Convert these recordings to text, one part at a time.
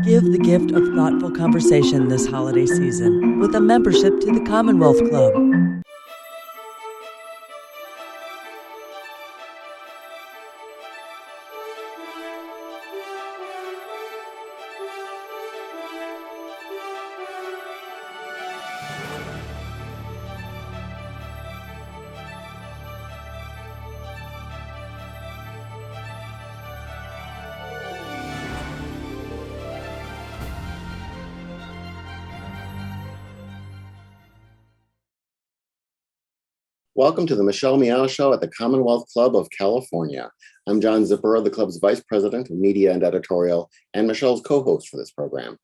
Give the gift of thoughtful conversation this holiday season with a membership to the Commonwealth Club. Welcome to the Michelle Meow Show at the Commonwealth Club of California. I'm John Zipper, the club's Vice President of Media and Editorial, and Michelle's co-host for this program.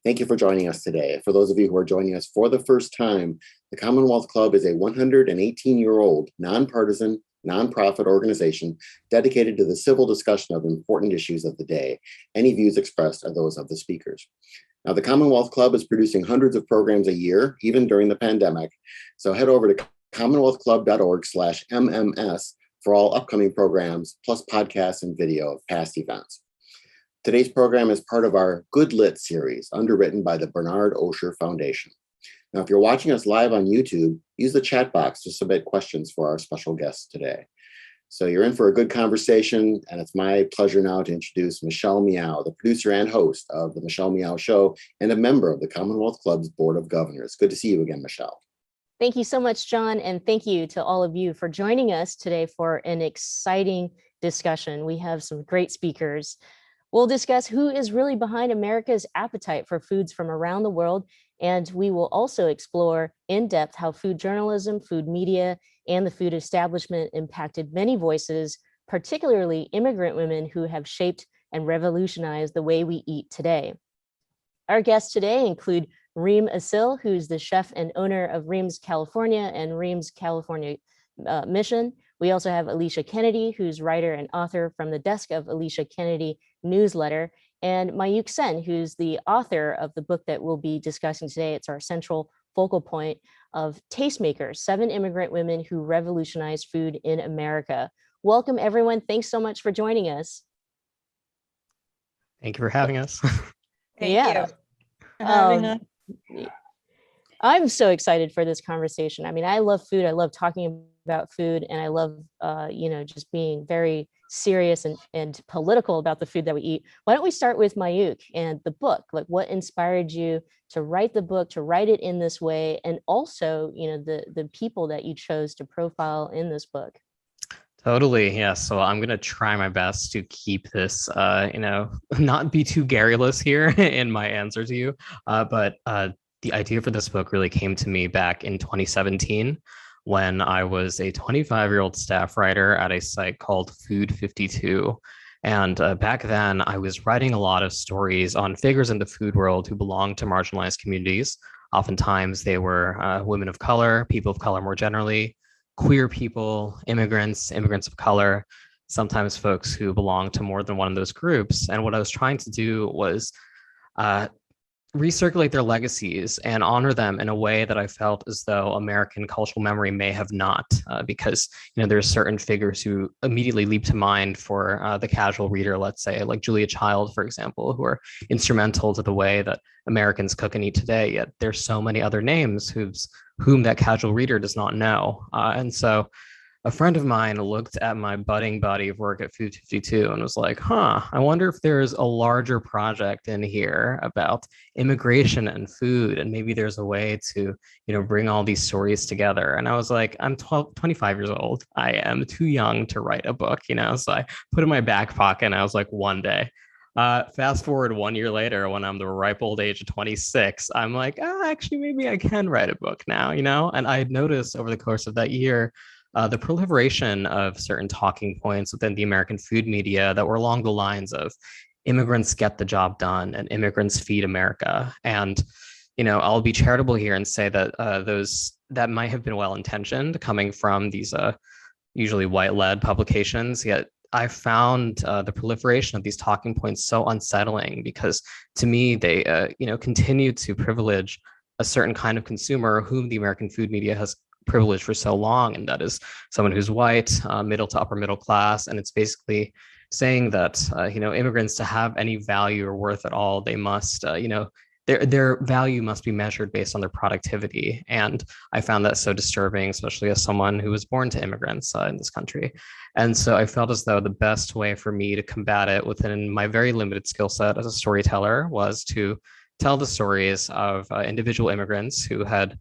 Thank you for joining us today. For those of you who are joining us for the first time, the Commonwealth Club is a 118-year-old nonpartisan, nonprofit organization dedicated to the civil discussion of important issues of the day. Any views expressed are those of the speakers. Now, the Commonwealth Club is producing hundreds of programs a year, even during the pandemic. So head over to commonwealthclub.org/MMS for all upcoming programs, plus podcasts and video of past events. Today's program is part of our Good Lit series, underwritten by the Bernard Osher Foundation. Now, if you're watching us live on YouTube, use the chat box to submit questions for our special guests today. So you're in for a good conversation, and it's my pleasure now to introduce Michelle Meow, the producer and host of the Michelle Meow Show and a member of the Commonwealth Club's Board of Governors. Good to see you again, Michelle. Thank you so much, John, and thank you to all of you for joining us today for an exciting discussion. We have some great speakers. We'll discuss who is really behind America's appetite for foods from around the world, and we will also explore in depth how food journalism, food media, and the food establishment impacted many voices, particularly immigrant women who have shaped and revolutionized the way we eat today. Our guests today include Reem Assil, who's the chef and owner of Reem's California and Reem's California Mission. We also have Alicia Kennedy, who's writer and author from the desk of Alicia Kennedy newsletter, and Mayuk Sen, who's the author of the book that we'll be discussing today. It's our central focal point of Tastemakers, 7 Immigrant Women Who Revolutionized Food in America. Welcome, everyone. Thanks so much for joining us. Thank you for having us. Thank you for having us. I'm so excited for this conversation. I mean, I love food. I love talking about food, and I love, just being very serious and political about the food that we eat. Why don't we start with Mayuk and the book? Like, what inspired you to write the book, to write it in this way, and also, the people that you chose to profile in this book? Totally. Yeah. So I'm going to try my best to keep this, not be too garrulous here in my answer to you. But the idea for this book really came to me back in 2017 when I was a 25-year-old staff writer at a site called Food 52. And back then, I was writing a lot of stories on figures in the food world who belonged to marginalized communities. Oftentimes, they were women of color, people of color more generally, queer people, immigrants of color, sometimes folks who belong to more than one of those groups. And what I was trying to do was recirculate their legacies and honor them in a way that I felt as though American cultural memory may have not, because there's certain figures who immediately leap to mind for the casual reader, let's say, like Julia Child, for example, who are instrumental to the way that Americans cook and eat today. Yet there's so many other names whom that casual reader does not know. And so a friend of mine looked at my budding body of work at Food 52 and was like, I wonder if there's a larger project in here about immigration and food, and maybe there's a way to, bring all these stories together. And I was like, I'm 25 years old. I am too young to write a book, so I put it in my back pocket and I was like, one day. Fast forward 1 year later, when I'm the ripe old age of 26, I'm like, actually, maybe I can write a book now, And I had noticed over the course of that year, the proliferation of certain talking points within the American food media that were along the lines of immigrants get the job done and immigrants feed America. And, I'll be charitable here and say that that might have been well-intentioned coming from these usually white-led publications, yet I found the proliferation of these talking points so unsettling because to me, they, continue to privilege a certain kind of consumer whom the American food media has privileged for so long. And that is someone who's white, middle to upper middle class. And it's basically saying that immigrants, to have any value or worth at all, they must their value must be measured based on their productivity. And I found that so disturbing, especially as someone who was born to immigrants in this country. And so I felt as though the best way for me to combat it within my very limited skill set as a storyteller was to tell the stories of individual immigrants who had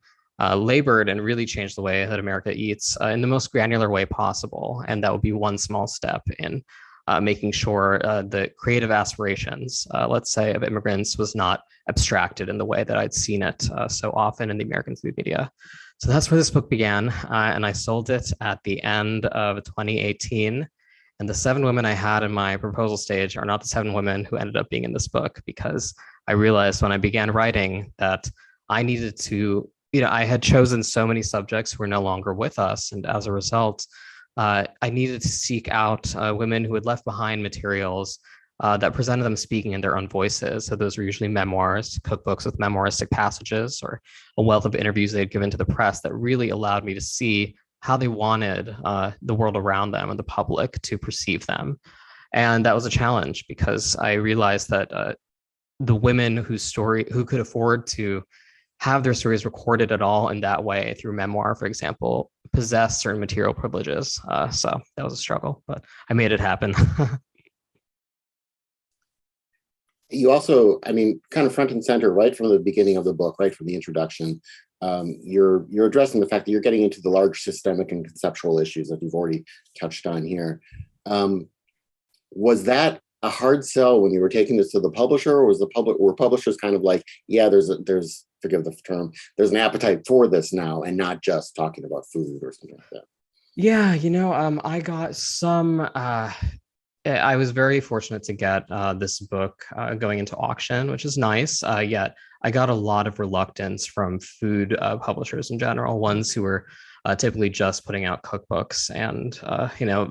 labored and really changed the way that America eats in the most granular way possible. And that would be one small step in making sure the creative aspirations, let's say, of immigrants was not abstracted in the way that I'd seen it so often in the American food media. So that's where this book began. And I sold it at the end of 2018. And the 7 women I had in my proposal stage are not the 7 women who ended up being in this book, because I realized when I began writing that I needed to, I had chosen so many subjects who were no longer with us. And as a result, I needed to seek out women who had left behind materials that presented them speaking in their own voices. So those were usually memoirs, cookbooks with memoiristic passages, or a wealth of interviews they'd given to the press that really allowed me to see how they wanted the world around them and the public to perceive them. And that was a challenge, because I realized that the women who could afford to have their stories recorded at all in that way through memoir, for example, possess certain material privileges. So that was a struggle, but I made it happen. You also, kind of front and center, right from the beginning of the book, right from the introduction, you're addressing the fact that you're getting into the large systemic and conceptual issues that you've already touched on here. Was that a hard sell when you were taking this to the publisher, or were publishers kind of like, yeah, there's forgive the term, there's an appetite for this now, and not just talking about food or something like that? Yeah, I got some. I was very fortunate to get this book going into auction, which is nice. Yet I got a lot of reluctance from food publishers in general, ones who were typically just putting out cookbooks and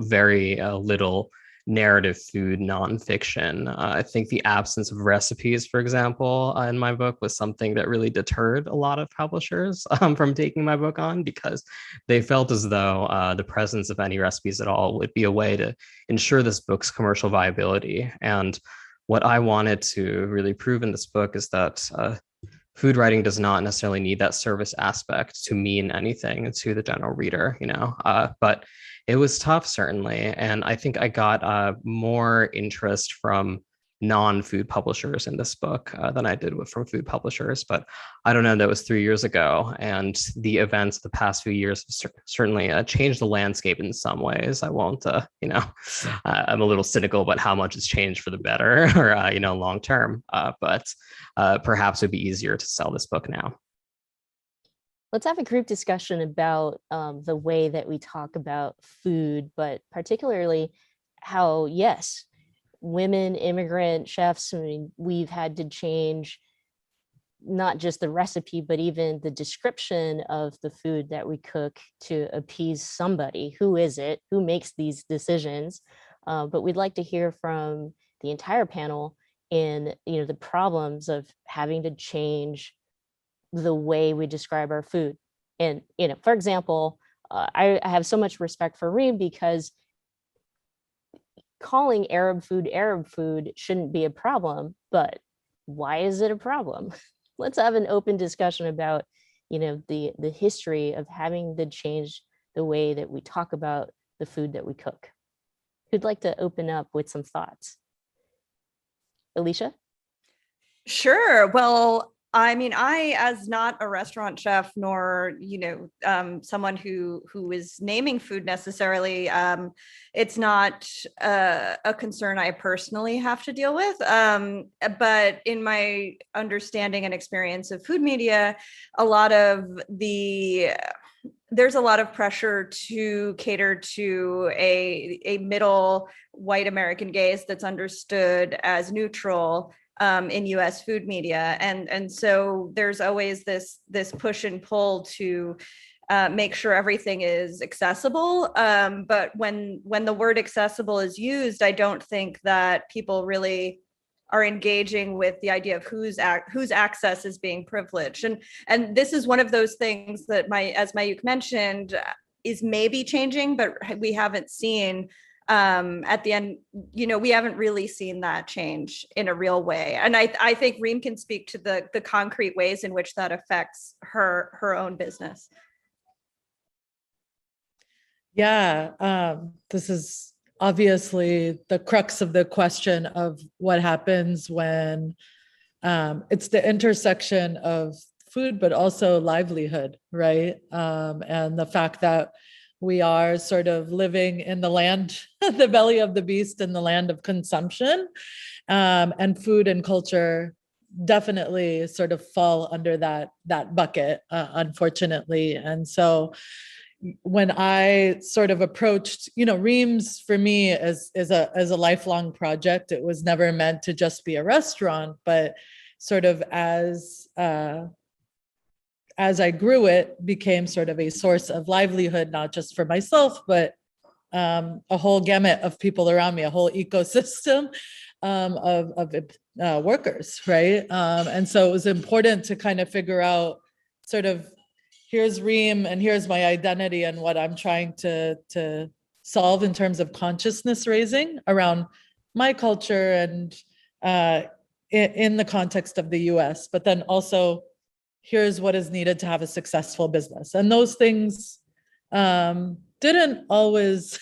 very little narrative food nonfiction. I think the absence of recipes, for example, in my book was something that really deterred a lot of publishers from taking my book on, because they felt as though the presence of any recipes at all would be a way to ensure this book's commercial viability. And what I wanted to really prove in this book is that food writing does not necessarily need that service aspect to mean anything to the general reader, but it was tough, certainly. And I think I got more interest from non-food publishers in this book than I did from food publishers. But I don't know, that was 3 years ago. And the events of the past few years have certainly changed the landscape in some ways. I won't, I'm a little cynical about how much it's changed for the better or, long term. But perhaps it'd be easier to sell this book now. Let's have a group discussion about the way that we talk about food, but particularly how, yes, women immigrant chefs, we've had to change not just the recipe, but even the description of the food that we cook to appease somebody. Who is it? Who makes these decisions? But we'd like to hear from the entire panel in the problems of having to change the way we describe our food. And for example, I have so much respect for Reem, because calling Arab food shouldn't be a problem, but why is it a problem? Let's have an open discussion about the history of having to change the way that we talk about the food that we cook. Who'd like to open up with some thoughts? Alicia? Sure. Well, I, as not a restaurant chef, nor, someone who is naming food necessarily, it's not a concern I personally have to deal with. But in my understanding and experience of food media, there's a lot of pressure to cater to a middle white American gaze that's understood as neutral in US food media. And so there's always this push and pull to make sure everything is accessible. But when the word accessible is used, I don't think that people really are engaging with the idea of whose access is being privileged. And this is one of those things that as Mayukh mentioned, is maybe changing, but we haven't seen At the end, we haven't really seen that change in a real way. And I think Reem can speak to the concrete ways in which that affects her own business. Yeah, this is obviously the crux of the question of what happens when it's the intersection of food, but also livelihood, right? And the fact that we are sort of living in the land, the belly of the beast, in the land of consumption, and food and culture definitely sort of fall under that bucket, unfortunately. And so when I sort of approached, Reem's for me as a lifelong project. It was never meant to just be a restaurant, but sort of as I grew, it became sort of a source of livelihood, not just for myself, but a whole gamut of people around me, a whole ecosystem of workers, right? And so it was important to kind of figure out sort of, here's Reem and here's my identity and what I'm trying to solve in terms of consciousness raising around my culture and in the context of the US, but then also here's what is needed to have a successful business. And those things didn't always,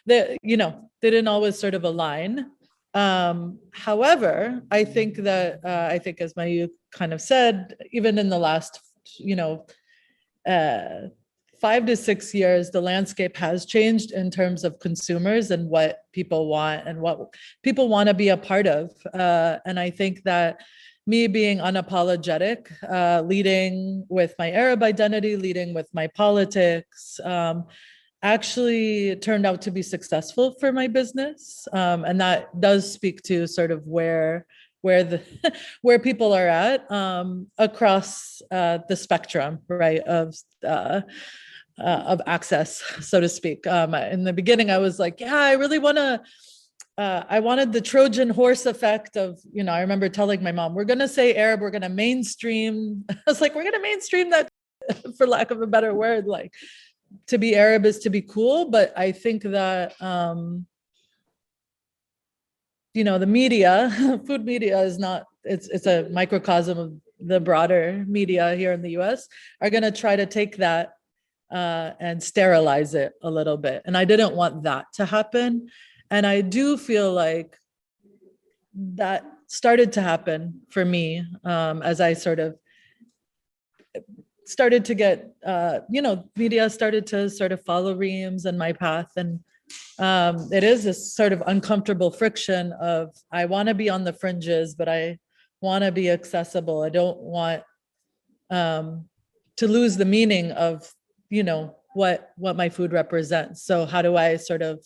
they didn't always sort of align. However, I think that, as Mayu kind of said, even in the last, 5 to 6 years, the landscape has changed in terms of consumers and what people want and what people want to be a part of. And I think that me being unapologetic, leading with my Arab identity, leading with my politics, actually turned out to be successful for my business. And that does speak to sort of where people are at across the spectrum, right, of access, so to speak. In the beginning, I was like, yeah, I really want to. I wanted the Trojan horse effect of, I remember telling my mom, we're going to say Arab, we're going to mainstream. I was like, we're going to mainstream that, for lack of a better word, like to be Arab is to be cool. But I think that, the media, food media is not, it's a microcosm of the broader media here in the US, are going to try to take that and sterilize it a little bit. And I didn't want that to happen. And I do feel like that started to happen for me as I sort of started to get, media started to sort of follow Reem's and my path. And it is this sort of uncomfortable friction of, I want to be on the fringes, but I want to be accessible. I don't want to lose the meaning of, what my food represents. So how do I sort of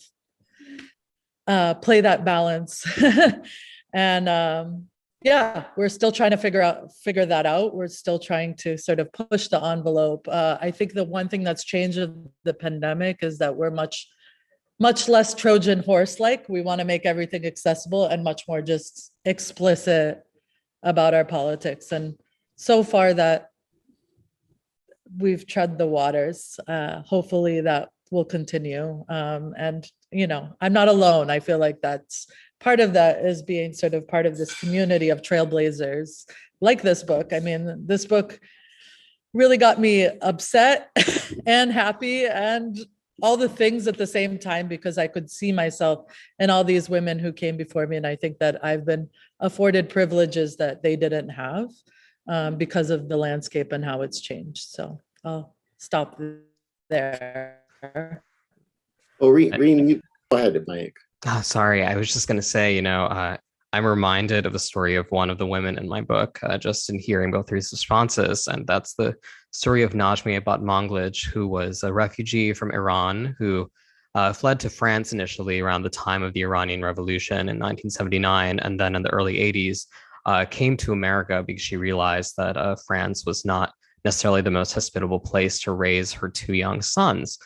play that balance? And we're still trying to figure that out. We're still trying to sort of push the envelope. I think the one thing that's changed with the pandemic is that we're much less Trojan horse-like. We want to make everything accessible and much more just explicit about our politics. And so far that we've tread the waters. Hopefully that will continue. And I'm not alone. I feel like that's part of that, is being sort of part of this community of trailblazers like this book. I mean, this book really got me upset and happy and all the things at the same time, because I could see myself in all these women who came before me. And I think that I've been afforded privileges that they didn't have because of the landscape and how it's changed. So I'll stop there. Oh, Reem, you go ahead, Mike. Oh, sorry, I was just going to say, I'm reminded of the story of one of the women in my book, just in hearing both these responses. And that's the story of Najmi Batmanglij, who was a refugee from Iran who fled to France initially around the time of the Iranian Revolution in 1979. And then in the early 80s, came to America because she realized that France was not necessarily the most hospitable place to raise her 2 young sons.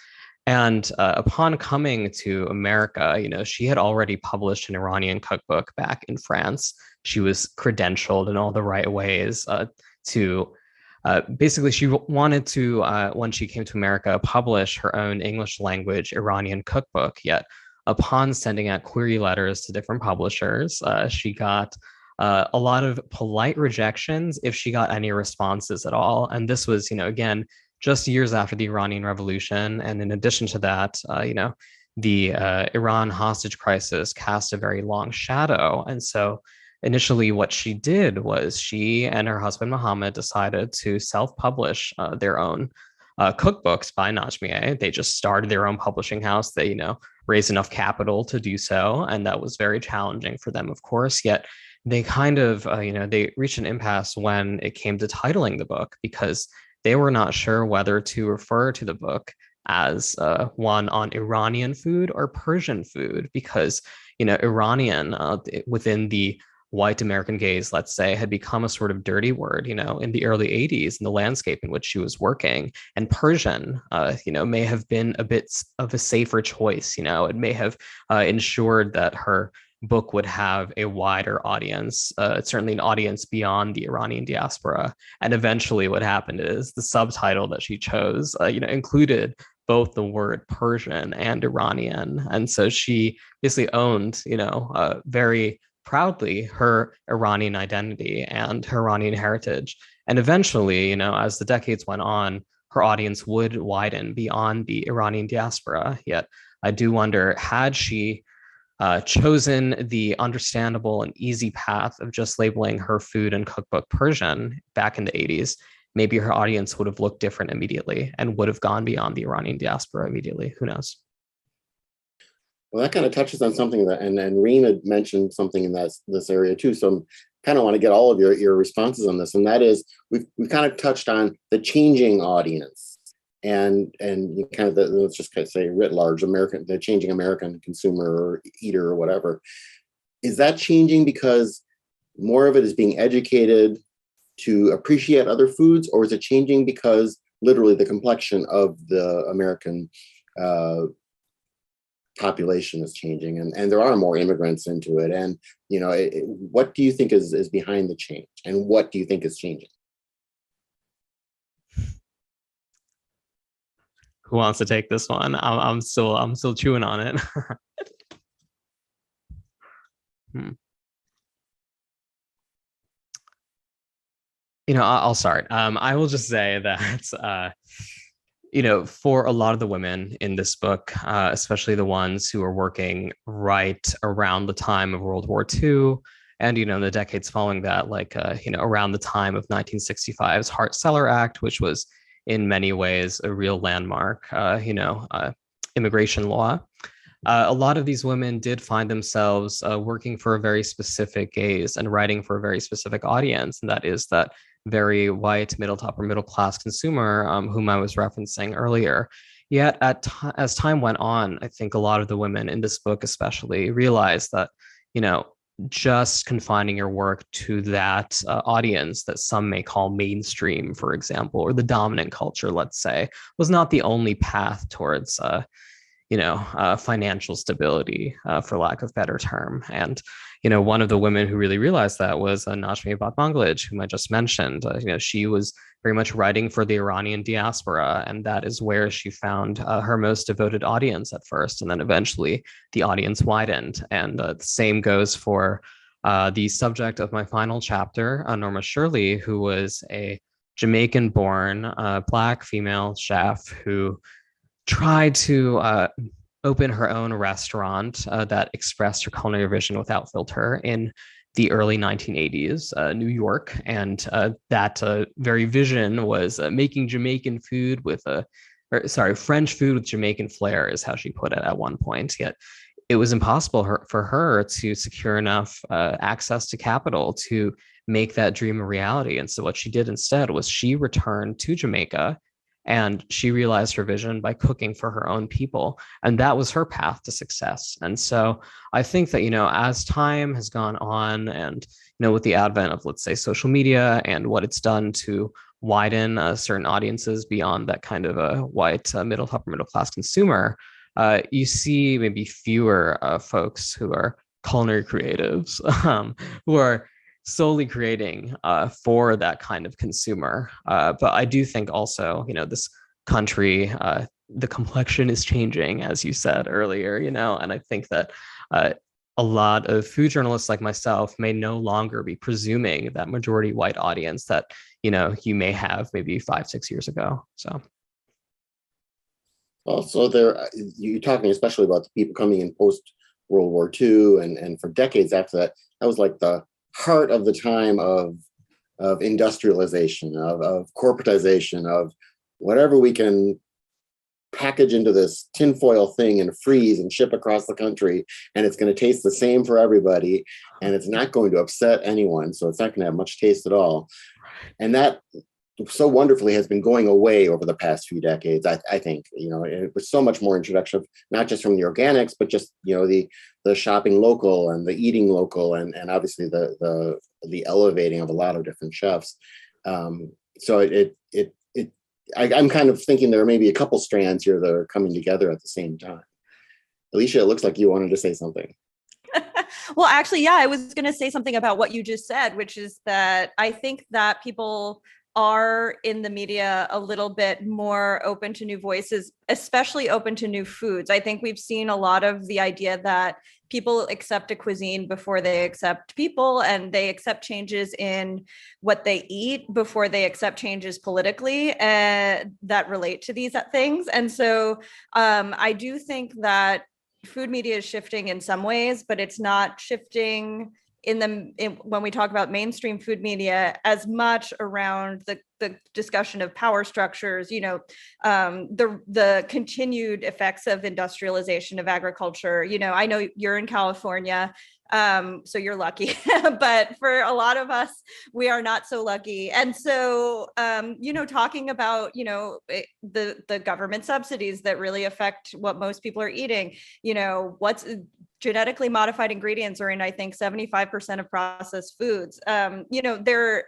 And upon coming to America, she had already published an Iranian cookbook back in France. She was credentialed in all the right ways to basically, she wanted to, when she came to America, publish her own English language Iranian cookbook. Yet upon sending out query letters to different publishers, she got a lot of polite rejections if she got any responses at all. And this was, again, just years after the Iranian Revolution. And in addition to that, the Iran hostage crisis cast a very long shadow. And so initially what she did was she and her husband Mohammed decided to self-publish their own cookbooks by Najmieh. They just started their own publishing house. They, raised enough capital to do so. And that was very challenging for them, of course. Yet they kind of, they reached an impasse when it came to titling the book, because they were not sure whether to refer to the book as one on Iranian food or Persian food, because, Iranian within the white American gaze, let's say, had become a sort of dirty word, in the early 80s in the landscape in which she was working. And Persian, may have been a bit of a safer choice. It may have ensured that her book would have a wider audience, certainly an audience beyond the Iranian diaspora. And eventually what happened is the subtitle that she chose, included both the word Persian and Iranian. And so she basically owned, very proudly her Iranian identity and her Iranian heritage. And eventually, as the decades went on, her audience would widen beyond the Iranian diaspora. Yet I do wonder, had she chosen the understandable and easy path of just labeling her food and cookbook Persian back in the 80s, maybe her audience would have looked different immediately and would have gone beyond the Iranian diaspora immediately. Who knows? Well, that kind of touches on something that, and Reen had mentioned something in this area too. So I'm kind of want to get all of your responses on this, and that is we've kind of touched on the changing audience, and you kind of let's just kind of say writ large the changing American consumer or eater or whatever. Is that changing because more of it is being educated to appreciate other foods, or is it changing because literally the complexion of the American population is changing, and there are more immigrants into it? And what do you think is behind the change, and what do you think is changing? Who wants to take this one? I'm still chewing on it. I'll start. I will just say that for a lot of the women in this book, especially the ones who are working right around the time of World War II, and in the decades following that, like around the time of 1965's Hart-Celler Act, which was in many ways a real landmark, immigration law. A lot of these women did find themselves working for a very specific gaze and writing for a very specific audience, and that is that very white, middle top or middle class consumer whom I was referencing earlier. Yet as time went on, I think a lot of the women in this book especially realized that, just confining your work to that audience that some may call mainstream, for example, or the dominant culture, let's say, was not the only path towards financial stability, for lack of better term. And, one of the women who really realized that was Najmieh Batmanglij, whom I just mentioned. She was very much writing for the Iranian diaspora, and that is where she found her most devoted audience at first. And then eventually the audience widened. And the same goes for the subject of my final chapter, Norma Shirley, who was a Jamaican-born Black female chef who tried to open her own restaurant that expressed her culinary vision without filter in the early 1980s, New York. And that very vision was making Jamaican food French food with Jamaican flair, is how she put it at one point. Yet it was impossible for her to secure enough access to capital to make that dream a reality. And so what she did instead was she returned to Jamaica, and she realized her vision by cooking for her own people. And that was her path to success. And so I think that, as time has gone on and, with the advent of, let's say, social media and what it's done to widen certain audiences beyond that kind of a white middle upper middle class consumer, you see maybe fewer folks who are culinary creatives who are solely creating for that kind of consumer. But I do think also, this country the complexion is changing, as you said earlier, and I think that a lot of food journalists like myself may no longer be presuming that majority white audience that, you may have maybe 5-6 years ago. So. Also, you're talking especially about the people coming in post World War II and for decades after that. That was like the heart of the time of industrialization, of corporatization, of whatever we can package into this tinfoil thing and freeze and ship across the country, and it's going to taste the same for everybody, and it's not going to upset anyone, so it's not going to have much taste at all. And that so wonderfully has been going away over the past few decades. I think, it was so much more introduction of not just from the organics, but just, the shopping local and the eating local and obviously the elevating of a lot of different chefs. So I'm kind of thinking there may be a couple strands here that are coming together at the same time. Alicia, it looks like you wanted to say something. Well, actually, yeah, I was going to say something about what you just said, which is that I think that people are in the media a little bit more open to new voices, especially open to new foods. I think we've seen a lot of the idea that people accept a cuisine before they accept people, and they accept changes in what they eat before they accept changes politically that relate to these things. And so I do think that food media is shifting in some ways, but it's not shifting when we talk about mainstream food media as much around the discussion of power structures, the continued effects of industrialization of agriculture. I know you're in California, so you're lucky, but for a lot of us, we are not so lucky. And so, talking about, the government subsidies that really affect what most people are eating, what's genetically modified ingredients are in, I think, 75% of processed foods. There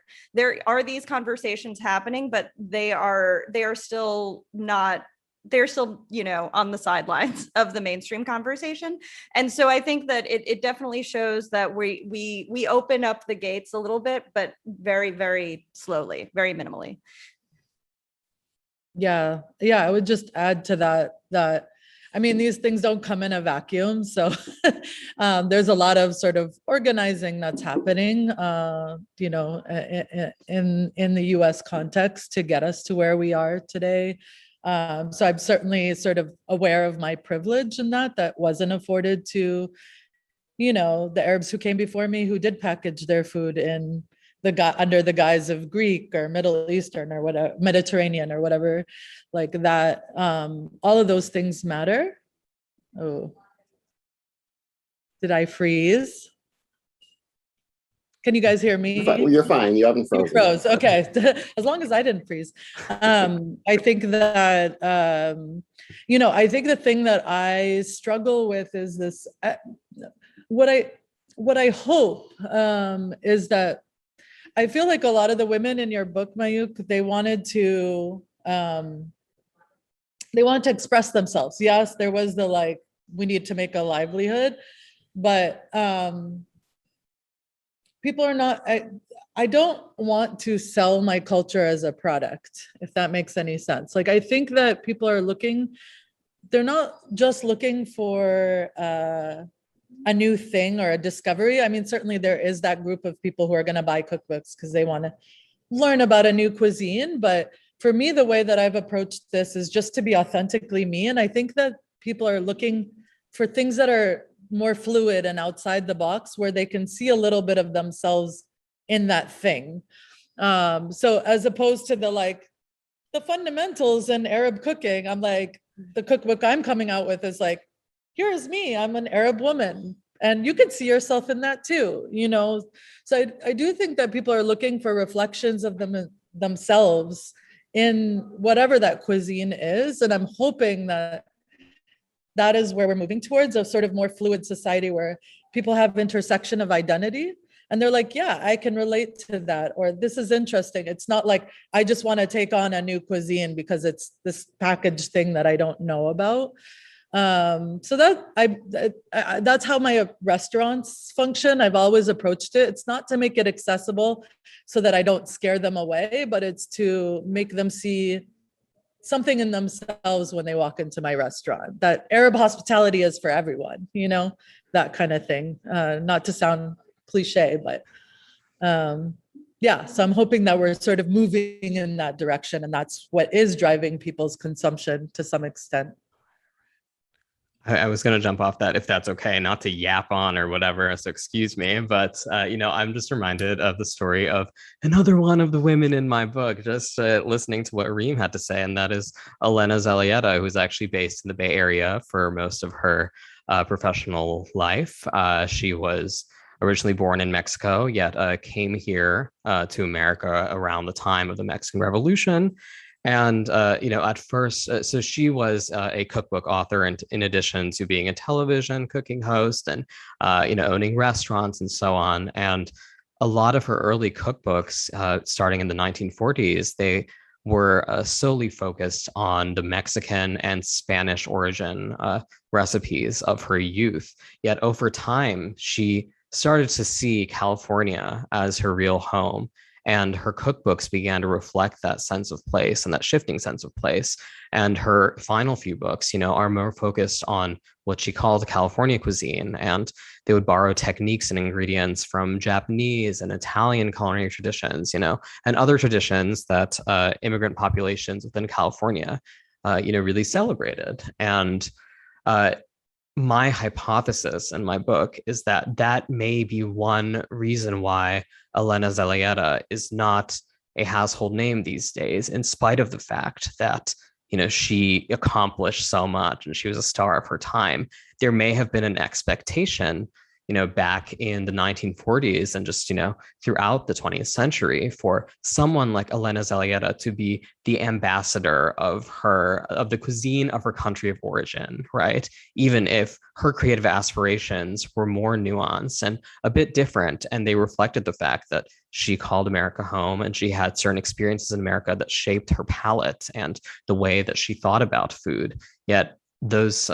are these conversations happening, but they are still not. They're still, on the sidelines of the mainstream conversation. And so I think that it definitely shows that we open up the gates a little bit, but very, very slowly, very minimally. Yeah. I would just add to that I mean, these things don't come in a vacuum. So there's a lot of sort of organizing that's happening, in the US context to get us to where we are today. So I'm certainly sort of aware of my privilege in that wasn't afforded to, the Arabs who came before me, who did package their food in under the guise of Greek or Middle Eastern or whatever, Mediterranean or whatever, like that. All of those things matter. Oh, did I freeze? Can you guys hear me? You're fine. You haven't frozen. You froze. Okay. As long as I didn't freeze. I think that, I think the thing that I struggle with is this, what I hope is that I feel like a lot of the women in your book, Mayuk, they wanted to express themselves. Yes, there was the we need to make a livelihood, but people are not, I don't want to sell my culture as a product, if that makes any sense. I think that people are they're not just looking for a new thing or a discovery. I mean, certainly there is that group of people who are going to buy cookbooks because they want to learn about a new cuisine. But for me, the way that I've approached this is just to be authentically me. And I think that people are looking for things that are more fluid and outside the box, where they can see a little bit of themselves in that thing. So as opposed to the fundamentals in Arab cooking, I'm the cookbook I'm coming out with is here's me, I'm an Arab woman. And you can see yourself in that too, So I do think that people are looking for reflections of themselves in whatever that cuisine is. And I'm hoping that is where we're moving towards, a sort of more fluid society where people have intersection of identity. And they're yeah, I can relate to that. Or this is interesting. It's not I just want to take on a new cuisine because it's this packaged thing that I don't know about. So that's how my restaurants function. I've always approached it. It's not to make it accessible so that I don't scare them away, but it's to make them see something in themselves when they walk into my restaurant. That Arab hospitality is for everyone, that kind of thing. Not to sound cliche, but yeah, so I'm hoping that we're sort of moving in that direction, and that's what is driving people's consumption to some extent. I was going to jump off that if that's okay, not to yap on or whatever, so excuse me. But, I'm just reminded of the story of another one of the women in my book, just listening to what Reem had to say. And that is Elena Zelieta, who's actually based in the Bay Area for most of her professional life. She was originally born in Mexico, yet came here to America around the time of the Mexican Revolution. And, at first, so she was a cookbook author, and in addition to being a television cooking host and, owning restaurants and so on. And a lot of her early cookbooks, starting in the 1940s, they were solely focused on the Mexican and Spanish origin recipes of her youth. Yet over time, she started to see California as her real home. And her cookbooks began to reflect that sense of place and that shifting sense of place. And her final few books, are more focused on what she called California cuisine. And they would borrow techniques and ingredients from Japanese and Italian culinary traditions, and other traditions that immigrant populations within California, really celebrated. And my hypothesis in my book is that that may be one reason why Elena Zelieta is not a household name these days, in spite of the fact that, she accomplished so much and she was a star of her time. There may have been an expectation, back in the 1940s and just, throughout the 20th century for someone like Elena Zelieta to be the ambassador of the cuisine of her country of origin, right? Even if her creative aspirations were more nuanced and a bit different, and they reflected the fact that she called America home and she had certain experiences in America that shaped her palate and the way that she thought about food. Yet those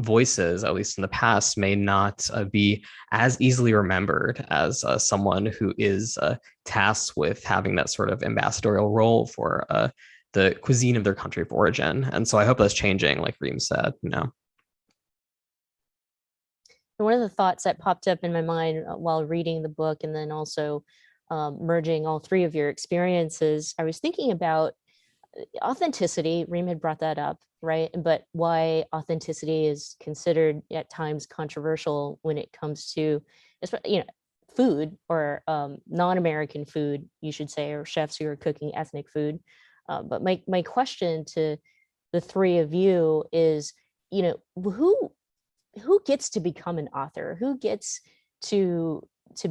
voices, at least in the past, may not be as easily remembered as someone who is tasked with having that sort of ambassadorial role for the cuisine of their country of origin. And so I hope that's changing, like Reem said. One of the thoughts that popped up in my mind while reading the book, and then also merging all three of your experiences, I was thinking about authenticity. Reem had brought that up, right? But why authenticity is considered at times controversial when it comes to, food, or non-American food, you should say, or chefs who are cooking ethnic food. But my question to the three of you is, who gets to become an author? Who gets to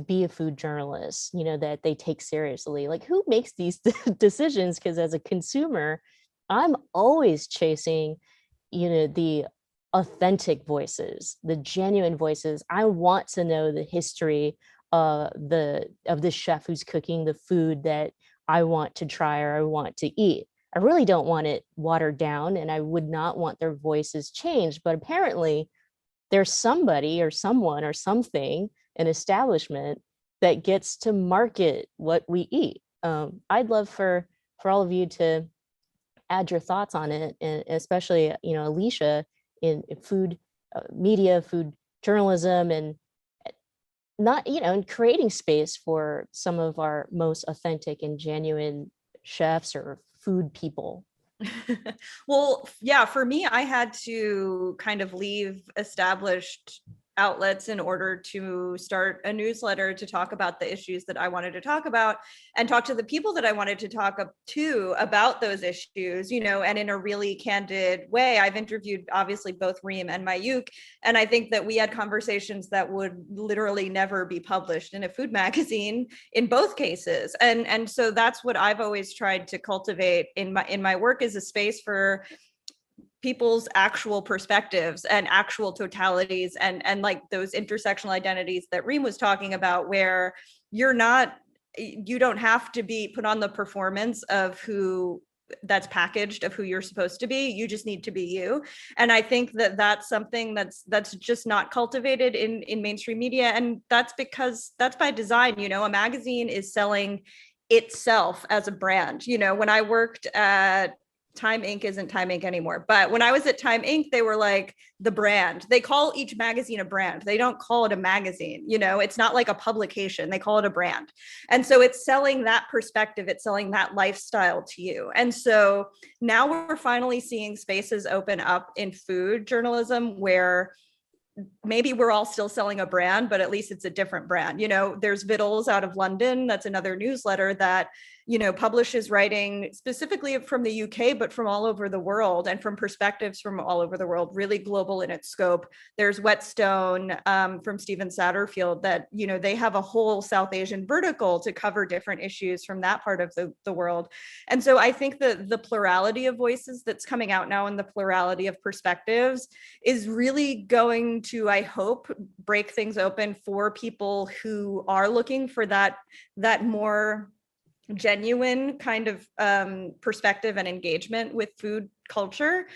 be a food journalist, that they take seriously? Like, who makes these decisions? Because as a consumer, I'm always chasing, the authentic voices, the genuine voices. I want to know the history of the chef who's cooking the food that I want to try or I want to eat. I really don't want it watered down, and I would not want their voices changed. But apparently there's somebody or someone or something, an establishment, that gets to market what we eat. I'd love for all of you to add your thoughts on it, and especially, Alicia, in food media, food journalism, and not, and creating space for some of our most authentic and genuine chefs or food people. Well, yeah, for me, I had to kind of leave established outlets in order to start a newsletter to talk about the issues that I wanted to talk about and talk to the people that I wanted to talk to about those issues, and in a really candid way. I've interviewed obviously both Reem and Mayuk, and I think that we had conversations that would literally never be published in a food magazine in both cases. And so that's what I've always tried to cultivate in my work, is a space for people's actual perspectives and actual totalities, and like those intersectional identities that Reem was talking about, where you don't have to be put on the performance of who that's packaged, of who you're supposed to be. You just need to be you. And I think that that's something that's just not cultivated in mainstream media. And that's because that's by design. A magazine is selling itself as a brand. When I worked at Time Inc. isn't Time Inc. anymore. But when I was at Time Inc., they were like the brand. They call each magazine a brand. They don't call it a magazine. You know, it's not like a publication. They call it a brand. And so it's selling that perspective. It's selling that lifestyle to you. And so now we're finally seeing spaces open up in food journalism where maybe we're all still selling a brand, but at least it's a different brand. You know, there's Vittles out of London. That's another newsletter that, you know, publishes writing specifically from the UK, but from all over the world and from perspectives from all over the world, really global in its scope. There's Whetstone from Stephen Satterfield that, you know, they have a whole South Asian vertical to cover different issues from that part of the world. And so I think that the plurality of voices that's coming out now and the plurality of perspectives is really going to, I hope, break things open for people who are looking for that more genuine kind of perspective and engagement with food culture,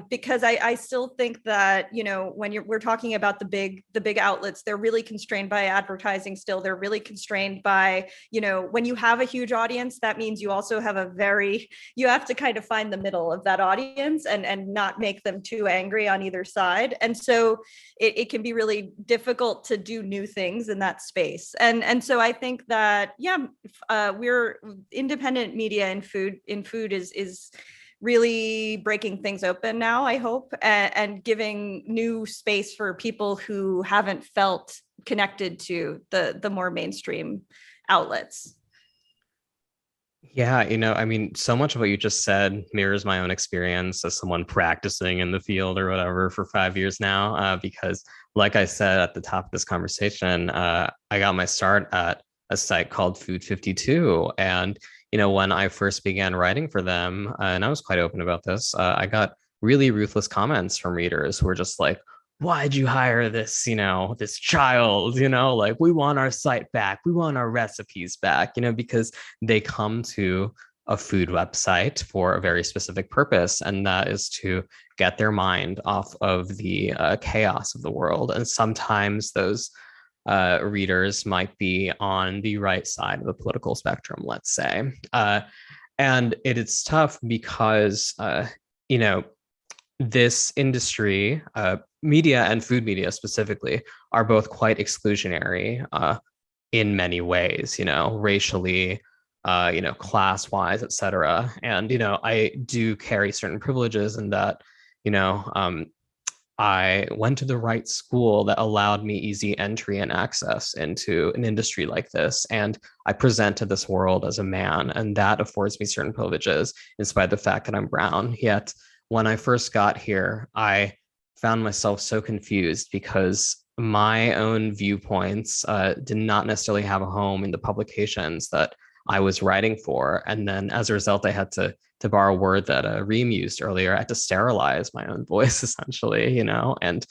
because I still think that, you know, when we're talking about the big outlets, they're really constrained by advertising still. They're really constrained by, you know, when you have a huge audience, that means you also have you have to kind of find the middle of that audience and not make them too angry on either side. And so it can be really difficult to do new things in that space. And so I think that, we're independent media in food is really breaking things open now, I hope, and giving new space for people who haven't felt connected to the more mainstream outlets. Yeah, you know, I mean, so much of what you just said mirrors my own experience as someone practicing in the field or whatever for 5 years now, because like I said at the top of this conversation, I got my start at a site called Food 52. And, you know, when I first began writing for them, and I was quite open about this, I got really ruthless comments from readers who were just like, why'd you hire this, you know, this child, you know, like we want our site back. We want our recipes back, you know, because they come to a food website for a very specific purpose. And that is to get their mind off of the chaos of the world. And sometimes those readers might be on the right side of the political spectrum, let's say. And it's tough because, you know, this industry, media and food media specifically, are both quite exclusionary in many ways, you know, racially, you know, class-wise, et cetera. And, you know, I do carry certain privileges in that, you know, I went to the right school that allowed me easy entry and access into an industry like this. And I present to this world as a man, and that affords me certain privileges in spite of the fact that I'm brown. Yet when I first got here, I found myself so confused because my own viewpoints did not necessarily have a home in the publications that I was writing for. And then as a result, I had to borrow a word that Reem used earlier, I had to sterilize my own voice, essentially, you know, and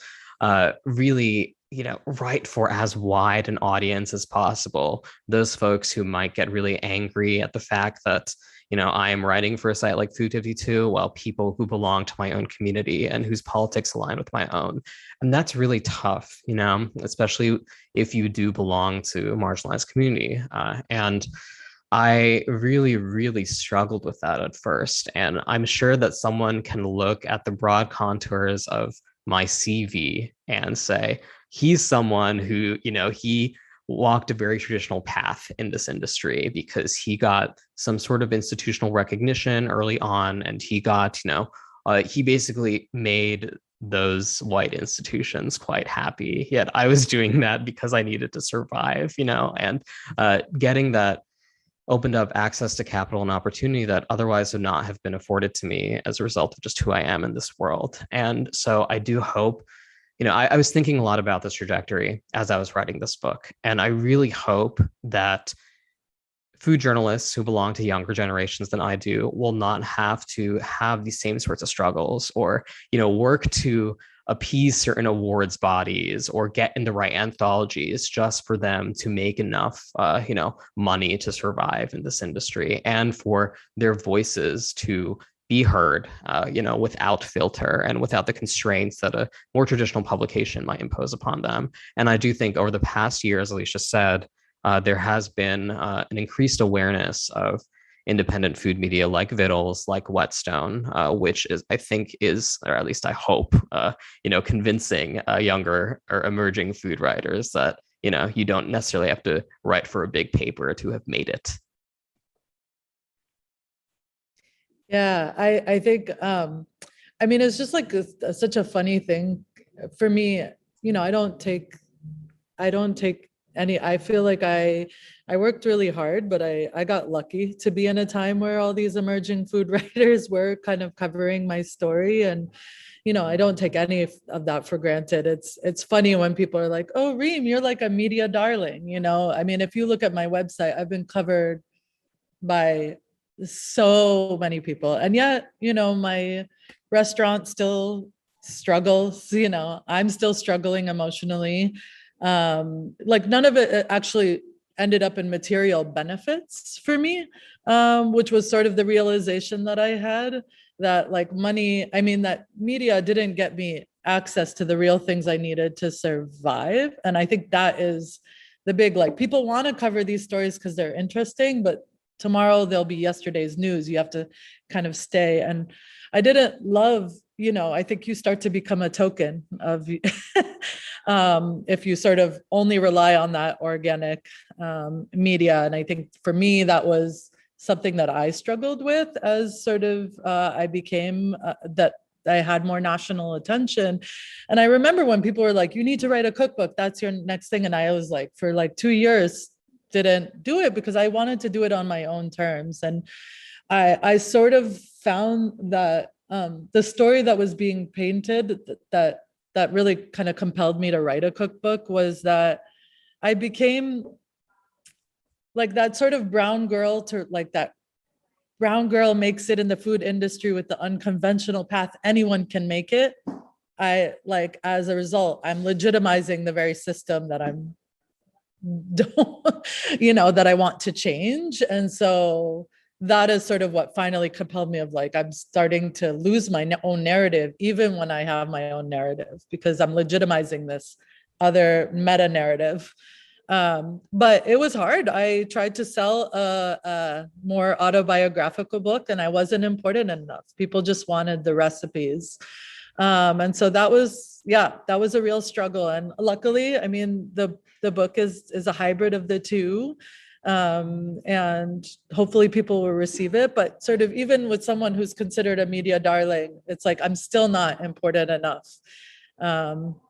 really, you know, write for as wide an audience as possible. Those folks who might get really angry at the fact that, you know, I am writing for a site like Food 52, while people who belong to my own community and whose politics align with my own. And that's really tough, you know, especially if you do belong to a marginalized community. And I really, really struggled with that at first. And I'm sure that someone can look at the broad contours of my CV and say, he's someone who, you know, he walked a very traditional path in this industry because he got some sort of institutional recognition early on. And he got, you know, he basically made those white institutions quite happy. Yet I was doing that because I needed to survive, you know, and getting that opened up access to capital and opportunity that otherwise would not have been afforded to me as a result of just who I am in this world. And so I do hope, you know, I was thinking a lot about this trajectory as I was writing this book. And I really hope that food journalists who belong to younger generations than I do will not have to have these same sorts of struggles or, you know, work to appease certain awards bodies or get in the right anthologies just for them to make enough, you know, money to survive in this industry and for their voices to be heard, you know, without filter and without the constraints that a more traditional publication might impose upon them. And I do think over the past year, as Alicia said, there has been an increased awareness of, independent food media like Vittles, like Whetstone, which is, I think is, or at least I hope, convincing younger or emerging food writers that, you don't necessarily have to write for a big paper to have made it. Yeah, I think, it's just like such a funny thing for me. I don't take any, I feel like I worked really hard, but I got lucky to be in a time where all these emerging food writers were kind of covering my story. And, I don't take any of that for granted. It's funny when people are like, oh, Reem, you're like a media darling. If you look at my website, I've been covered by so many people. And yet, my restaurant still struggles, I'm still struggling emotionally. Like none of it actually ended up in material benefits for me, which was sort of the realization that I had, that like money, that media didn't get me access to the real things I needed to survive. And I think that is the big, like, people want to cover these stories because they're interesting, but tomorrow they'll be yesterday's news. You have to kind of stay. And I didn't love, I think you start to become a token of if you sort of only rely on that organic media. And I think for me, that was something that I struggled with as sort of I became that I had more national attention. And I remember when people were like, you need to write a cookbook, that's your next thing. And I was like, for like 2 years, didn't do it because I wanted to do it on my own terms. And I sort of found that the story that was being painted that really kind of compelled me to write a cookbook was that I became like that sort of brown girl, to like that brown girl makes it in the food industry with the unconventional path. Anyone can make it. I like, as a result, I'm legitimizing the very system that I'm that I want to change. And so that is sort of what finally compelled me, of like, I'm starting to lose my own narrative, even when I have my own narrative, because I'm legitimizing this other meta narrative. But it was hard. I tried to sell a more autobiographical book and I wasn't important enough. People just wanted the recipes. And so that was a real struggle. And luckily, the book is a hybrid of the two. And hopefully people will receive it. But sort of even with someone who's considered a media darling, it's like, I'm still not important enough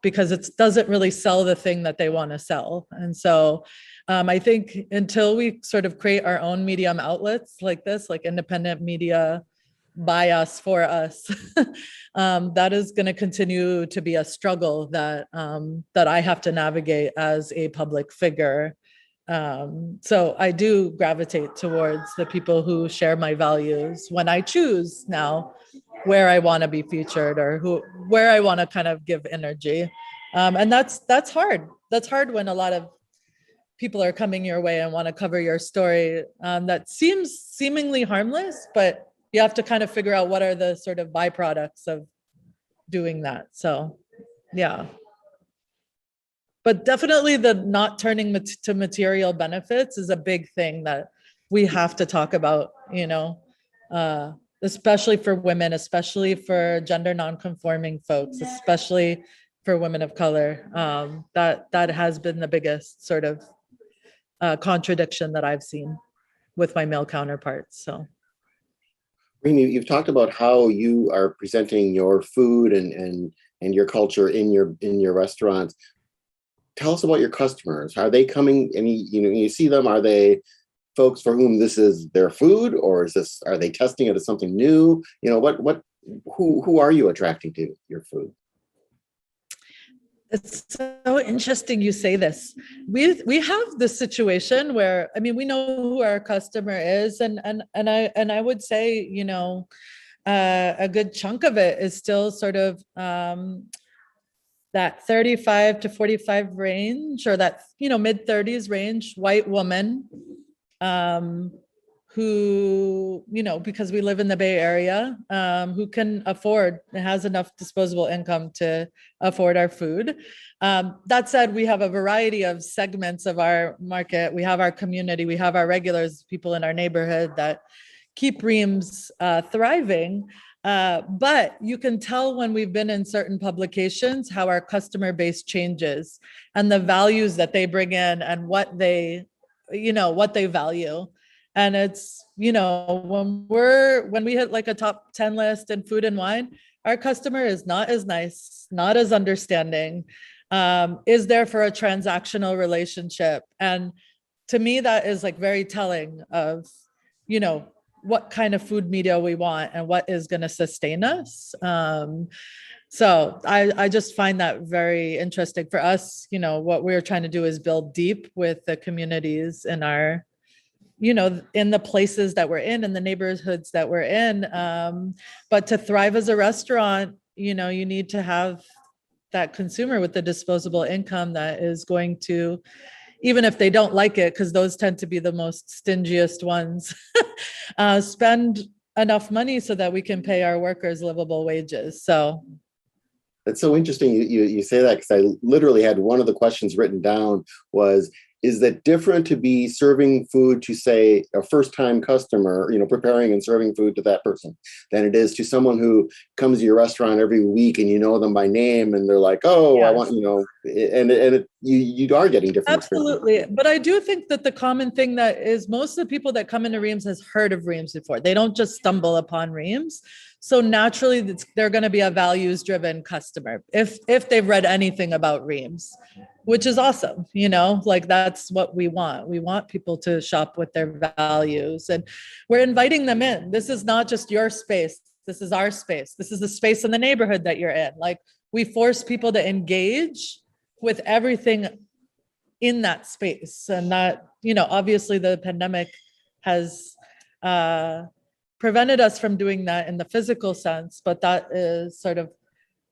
because it doesn't really sell the thing that they want to sell. And so I think until we sort of create our own medium outlets like this, like independent media by us, for us, that is going to continue to be a struggle that I have to navigate as a public figure. So I do gravitate towards the people who share my values when I choose now where I want to be featured or where I want to kind of give energy. And that's hard. That's hard when a lot of people are coming your way and want to cover your story that seems seemingly harmless, but you have to kind of figure out what are the sort of byproducts of doing that. So, yeah. But definitely the not turning to material benefits is a big thing that we have to talk about, especially for women, especially for gender nonconforming folks, especially for women of color. That has been the biggest sort of contradiction that I've seen with my male counterparts. So. Reem, you've talked about how you are presenting your food and your culture in your restaurants. Tell us about your customers. Are they coming? You see them. Are they folks for whom this is their food, or are they testing it as something new? Who are you attracting to your food? It's so interesting you say this. We have this situation where, we know who our customer is, and I would say, a good chunk of it is still sort of that 35 to 45 range, or that mid 30s range, white woman, who, because we live in the Bay Area, who can afford, has enough disposable income to afford our food. That said, we have a variety of segments of our market. We have our community, we have our regulars, people in our neighborhood that keep Reams thriving. But you can tell when we've been in certain publications how our customer base changes and the values that they bring in and what they value. And it's, when we hit like a top 10 list in food and wine, our customer is not as nice, not as understanding, is there for a transactional relationship. And to me, that is like very telling of, what kind of food media we want and what is going to sustain us. So I just find that very interesting for us. What we're trying to do is build deep with the communities in our, in the places that we're in the neighborhoods that we're in. But to thrive as a restaurant, you need to have that consumer with the disposable income that is going to, even if they don't like it, because those tend to be the most stingiest ones, spend enough money so that we can pay our workers livable wages. So that's so interesting you say that, because I literally had one of the questions written down was, is that different to be serving food to, say, a first-time customer, preparing and serving food to that person, than it is to someone who comes to your restaurant every week and you know them by name and they're like, oh, yes. I want, you are getting different. Absolutely. But I do think that the common thing that is most of the people that come into Reams has heard of Reams before. They don't just stumble upon Reams. So naturally, they're going to be a values-driven customer if they've read anything about Reams, which is awesome. Like that's what we want. We want people to shop with their values, and we're inviting them in. This is not just your space. This is our space. This is the space in the neighborhood that you're in. Like we force people to engage with everything in that space, and that, obviously the pandemic has prevented us from doing that in the physical sense, but that is sort of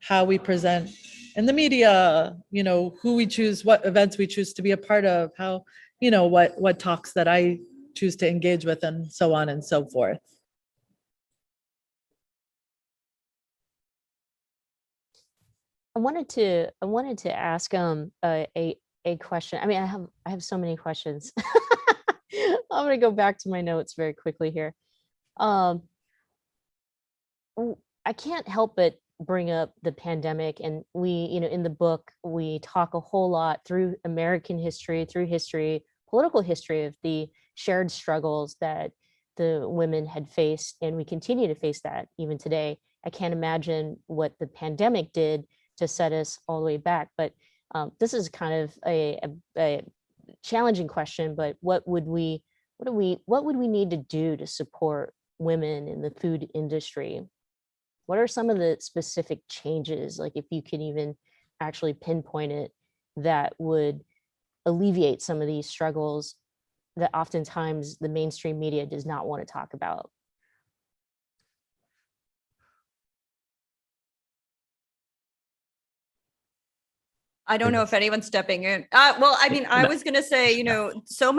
how we present in the media, who we choose, what events we choose to be a part of, how, what talks that I choose to engage with, and so on and so forth. I wanted to ask a question. I mean, I have so many questions. I'm going to go back to my notes very quickly here. I can't help but bring up the pandemic, and we, in the book, we talk a whole lot through American history, political history of the shared struggles that the women had faced, and we continue to face that even today. I can't imagine what the pandemic did to set us all the way back, but this is kind of a challenging question. But what would we need to do to support women in the food industry? What are some of the specific changes, like if you can even actually pinpoint it, that would alleviate some of these struggles that oftentimes the mainstream media does not want to talk about? I don't know if anyone's stepping in. Well, I mean, I was going to say, so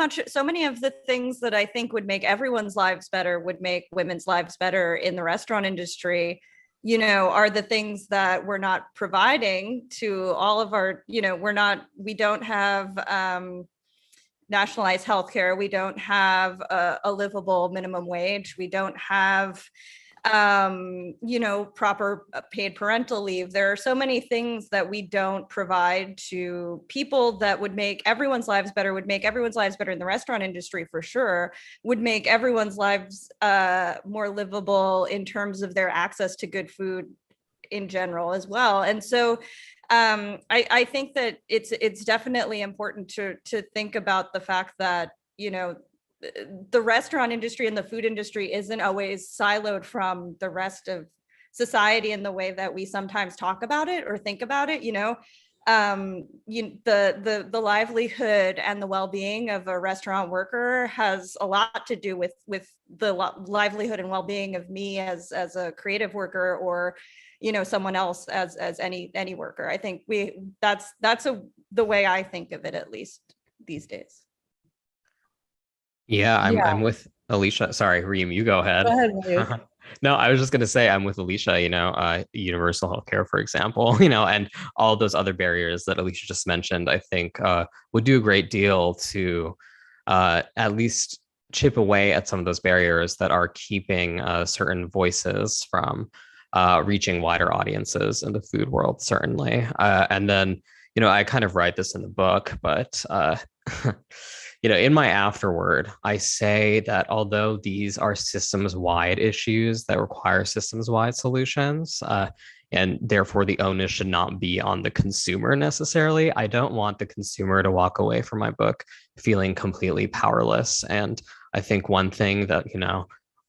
many of the things that I think would make everyone's lives better, would make women's lives better in the restaurant industry, are the things that we're not providing to all of our, we don't have nationalized healthcare. We don't have a livable minimum wage. We don't have proper paid parental leave. There are so many things that we don't provide to people that would make everyone's lives better, would make everyone's lives better in the restaurant industry for sure, would make everyone's lives more livable in terms of their access to good food in general as well. And so I think that it's definitely important to think about the fact that, the restaurant industry and the food industry isn't always siloed from the rest of society in the way that we sometimes talk about it or think about it. The livelihood and the well-being of a restaurant worker has a lot to do with the livelihood and well-being of me as a creative worker, or someone else as any worker. I think that's the way I think of it, at least these days. Yeah, I'm Yeah, I'm with Alicia. Sorry, Reem, you go go ahead. ahead, Mayu. No, I was just gonna say I'm with Alicia, universal healthcare, for example, and all those other barriers that Alicia just mentioned, I think would do a great deal to at least chip away at some of those barriers that are keeping certain voices from reaching wider audiences in the food world, certainly. And then, I kind of write this in the book, but in my afterword, I say that although these are systems wide issues that require systems wide solutions, and therefore the onus should not be on the consumer necessarily, I don't want the consumer to walk away from my book feeling completely powerless. And I think one thing that,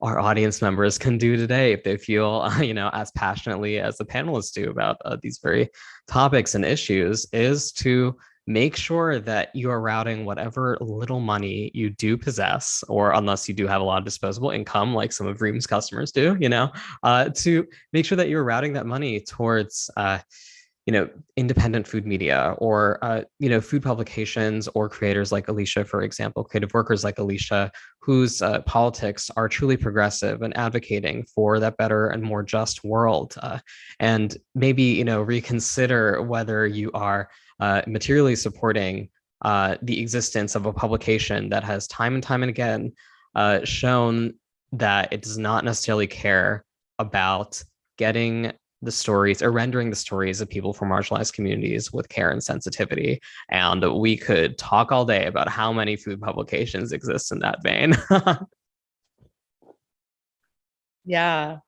our audience members can do today, if they feel, as passionately as the panelists do about these very topics and issues, is to make sure that you are routing whatever little money you do possess, or unless you do have a lot of disposable income, like some of Reem's customers do, to make sure that you're routing that money towards, independent food media, or, food publications, or creators like Alicia, for example, creative workers like Alicia, whose politics are truly progressive and advocating for that better and more just world. And maybe, reconsider whether you are materially supporting the existence of a publication that has time and time and again shown that it does not necessarily care about getting the stories or rendering the stories of people from marginalized communities with care and sensitivity. And we could talk all day about how many food publications exist in that vein. Yeah,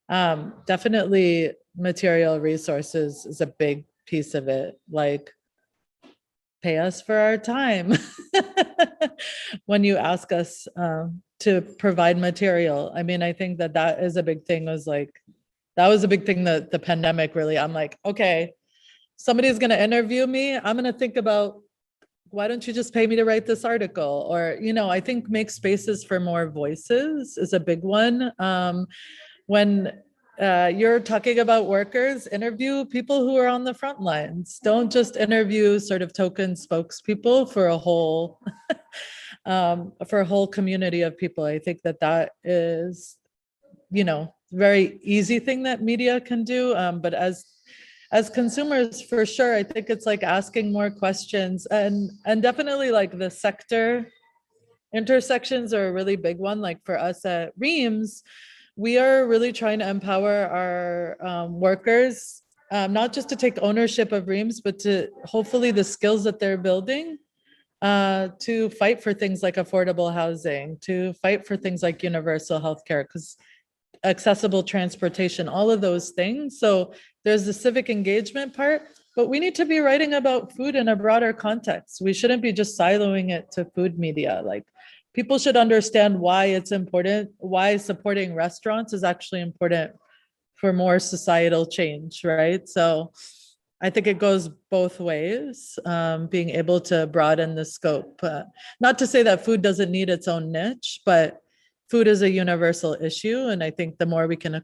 definitely material resources is a big piece of it. Like, pay us for our time when you ask us to provide material. I mean, I think that is a big thing. That was a big thing that the pandemic really, I'm like, okay, somebody's going to interview me. I'm going to think about, why don't you just pay me to write this article? Or, I think make spaces for more voices is a big one. When you're talking about workers, interview people who are on the front lines. Don't just interview sort of token spokespeople for a whole community of people. I think that is, very easy thing that media can do. But as consumers, for sure, I think it's like asking more questions, and definitely like the sector intersections are a really big one. Like for us at Reams, we are really trying to empower our workers, not just to take ownership of Reams, but to hopefully the skills that they're building to fight for things like affordable housing, to fight for things like universal healthcare, because accessible transportation, all of those things. So there's the civic engagement part, but we need to be writing about food in a broader context. We shouldn't be just siloing it to food media. Like, people should understand why it's important, why supporting restaurants is actually important for more societal change, right? So I think it goes both ways, being able to broaden the scope. Not to say that food doesn't need its own niche, but food is a universal issue. And I think the more we can,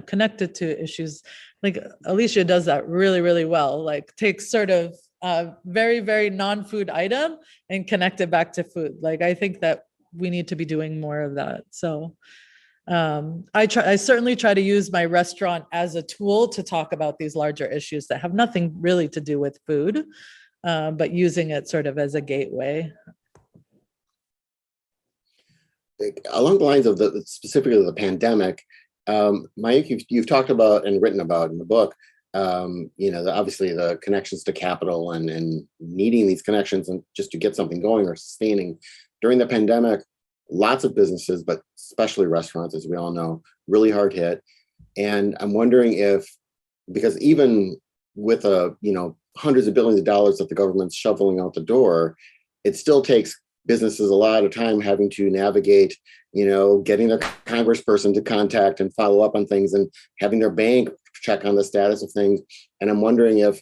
connect it to issues, like Alicia does that really, really well, like takes sort of a very, very non-food item and connect it back to food. Like, I think that we need to be doing more of that. So I certainly try to use my restaurant as a tool to talk about these larger issues that have nothing really to do with food, but using it sort of as a gateway. Along the lines of specifically the pandemic, Mayuk, you've talked about and written about in the book, obviously the connections to capital and needing these connections and just to get something going or sustaining. During the pandemic, lots of businesses, but especially restaurants, as we all know, really hard hit. And I'm wondering if, because even with hundreds of billions of dollars that the government's shoveling out the door, it still takes businesses a lot of time having to navigate, getting their congressperson to contact and follow up on things, and having their bank check on the status of things. And I'm wondering if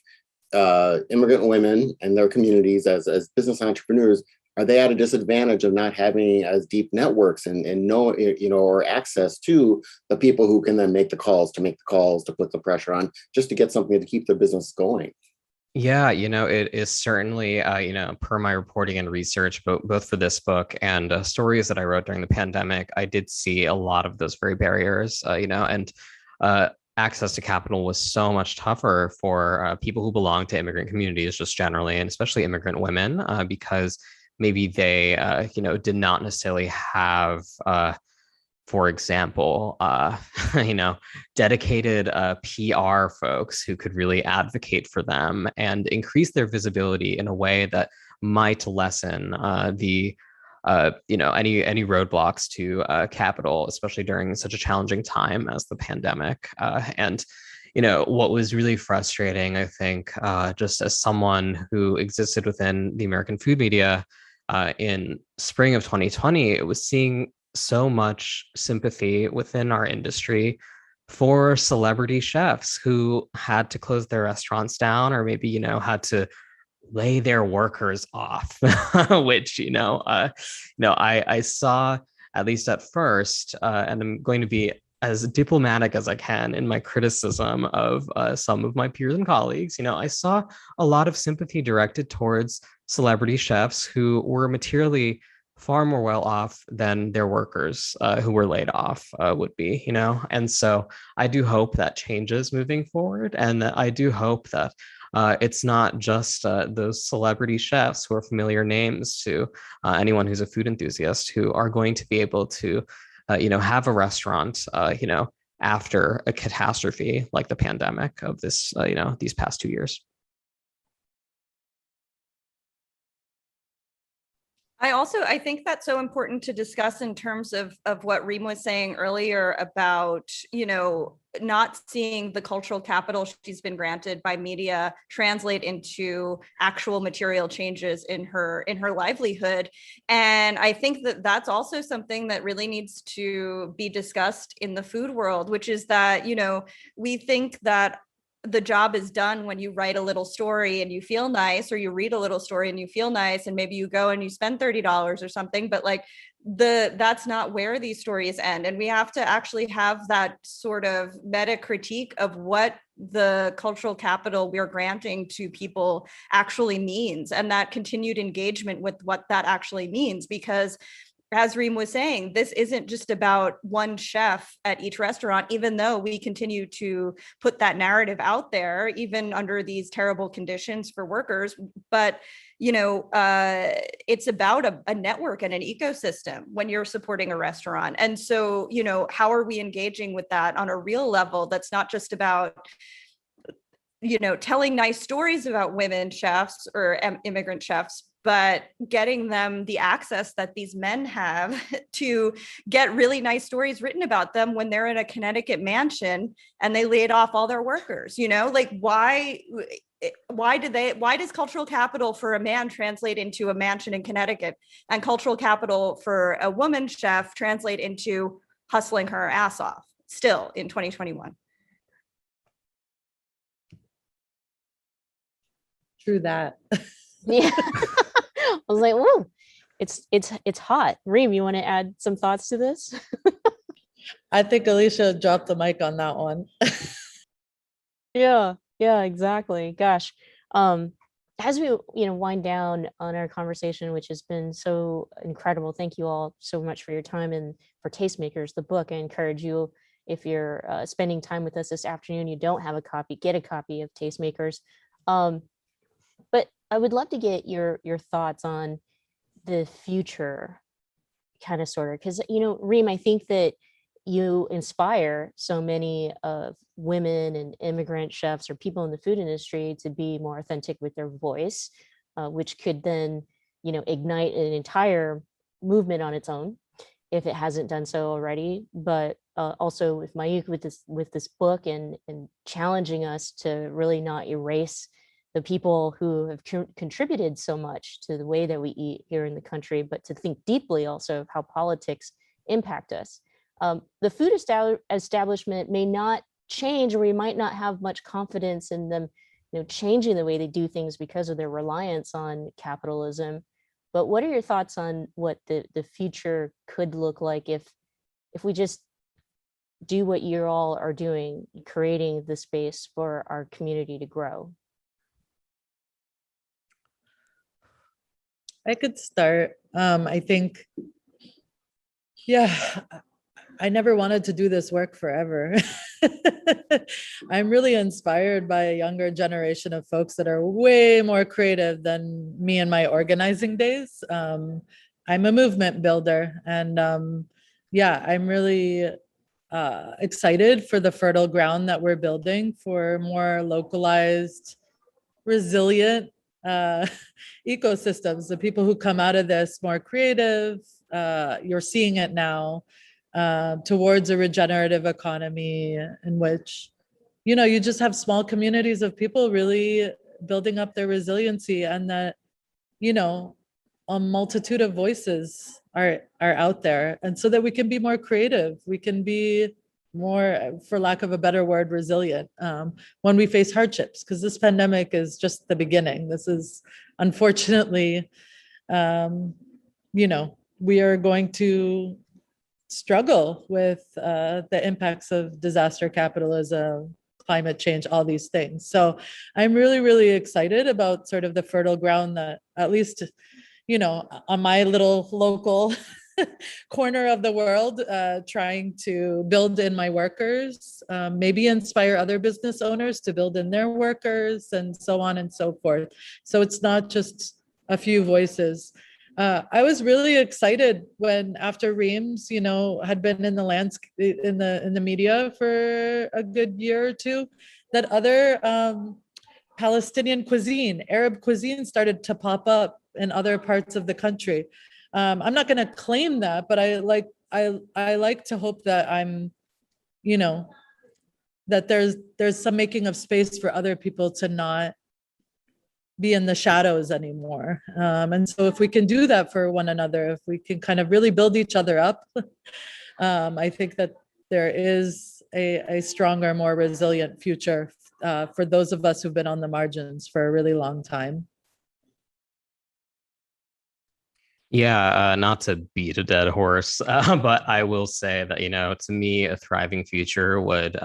immigrant women and their communities as business entrepreneurs, are they at a disadvantage of not having as deep networks and or access to the people who can then make the calls, to put the pressure on, just to get something to keep their business going? Yeah, it is certainly, per my reporting and research, both for this book and stories that I wrote during the pandemic, I did see a lot of those very barriers, and uh, access to capital was so much tougher for people who belong to immigrant communities just generally, and especially immigrant women, because maybe they, did not necessarily have for example, dedicated PR folks who could really advocate for them and increase their visibility in a way that might lessen any roadblocks to capital, especially during such a challenging time as the pandemic. And what was really frustrating, I think, just as someone who existed within the American food media in spring of 2020, it was seeing so much sympathy within our industry for celebrity chefs who had to close their restaurants down, or maybe had to lay their workers off, which I saw, at least at first, and I'm going to be as diplomatic as I can in my criticism of some of my peers and colleagues. I saw a lot of sympathy directed towards celebrity chefs who were materially far more well off than their workers who were laid off would be, and so I do hope that changes moving forward, and that I do hope that it's not just those celebrity chefs who are familiar names to anyone who's a food enthusiast who are going to be able to, have a restaurant, after a catastrophe like the pandemic of this, these past 2 years. I think that's so important to discuss in terms of what Reem was saying earlier about, not seeing the cultural capital she's been granted by media translate into actual material changes in her livelihood. And I think that that's also something that really needs to be discussed in the food world, which is that, we think that the job is done when you write a little story and you feel nice, or you read a little story and you feel nice, and maybe you go and you spend $30 or something, but like that's not where these stories end. And we have to actually have that sort of meta critique of what the cultural capital we're granting to people actually means, and that continued engagement with what that actually means. Because as Reem was saying, this isn't just about one chef at each restaurant, even though we continue to put that narrative out there, even under these terrible conditions for workers. But, it's about a network and an ecosystem when you're supporting a restaurant. And so, how are we engaging with that on a real level? That's not just about telling nice stories about women chefs or immigrant chefs, but getting them the access that these men have to get really nice stories written about them when they're in a Connecticut mansion and they laid off all their workers. Like why does cultural capital for a man translate into a mansion in Connecticut, and cultural capital for a woman chef translate into hustling her ass off still in 2021? True that. Yeah. I was like, "Whoa, it's hot." Reem, you want to add some thoughts to this? I think Alicia dropped the mic on that one. Yeah, exactly. Gosh. As we, wind down on our conversation, which has been so incredible. Thank you all so much for your time, and for Tastemakers, the book. I encourage you, if you're spending time with us this afternoon, you don't have a copy, get a copy of Tastemakers. But I would love to get your thoughts on the future, kind of sort of, because Reem, I think that you inspire so many of women and immigrant chefs or people in the food industry to be more authentic with their voice, which could then ignite an entire movement on its own if it hasn't done so already. But also with Mayukh, with this book, and challenging us to really not erase the people who have contributed so much to the way that we eat here in the country, but to think deeply also of how politics impact us. The food establishment may not change, or we might not have much confidence in them, changing the way they do things because of their reliance on capitalism. But what are your thoughts on what the future could look like if we just do what you all are doing, creating the space for our community to grow? I could start. I think, yeah, I never wanted to do this work forever. I'm really inspired by a younger generation of folks that are way more creative than me in my organizing days. I'm a movement builder, and yeah, I'm really excited for the fertile ground that we're building for more localized, resilient uh, ecosystems. The people who come out of this more creative, you're seeing it now, towards a regenerative economy in which, you know, you just have small communities of people really building up their resiliency, and that, you know, a multitude of voices are out there, and so that we can be more creative, we can be more, for lack of a better word, resilient when we face hardships, because this pandemic is just the beginning. This is unfortunately, you know, we are going to struggle with the impacts of disaster capitalism, climate change, all these things. So I'm really, really excited about sort of the fertile ground that, at least, you know, on my little local corner of the world, trying to build in my workers, maybe inspire other business owners to build in their workers, and so on and so forth. So it's not just a few voices. I was really excited when, after Reams, you know, had been in the landscape, in the media for a good year or two, that other Palestinian cuisine, Arab cuisine started to pop up in other parts of the country. I'm not going to claim that, but I like to hope that I'm, you know, that there's some making of space for other people to not be in the shadows anymore. And so if we can do that for one another, if we can kind of really build each other up, I think that there is a stronger, more resilient future for those of us who've been on the margins for a really long time. Yeah, not to beat a dead horse, but I will say that, you know, to me, a thriving future would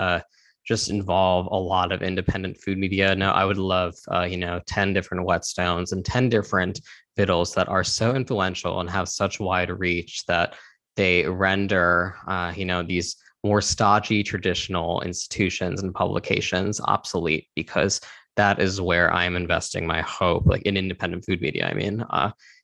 just involve a lot of independent food media. Now, I would love, you know, 10 different whetstones and 10 different fiddles that are so influential and have such wide reach that they render, you know, these more stodgy traditional institutions and publications obsolete, because that is where I'm investing my hope, like in independent food media. I mean,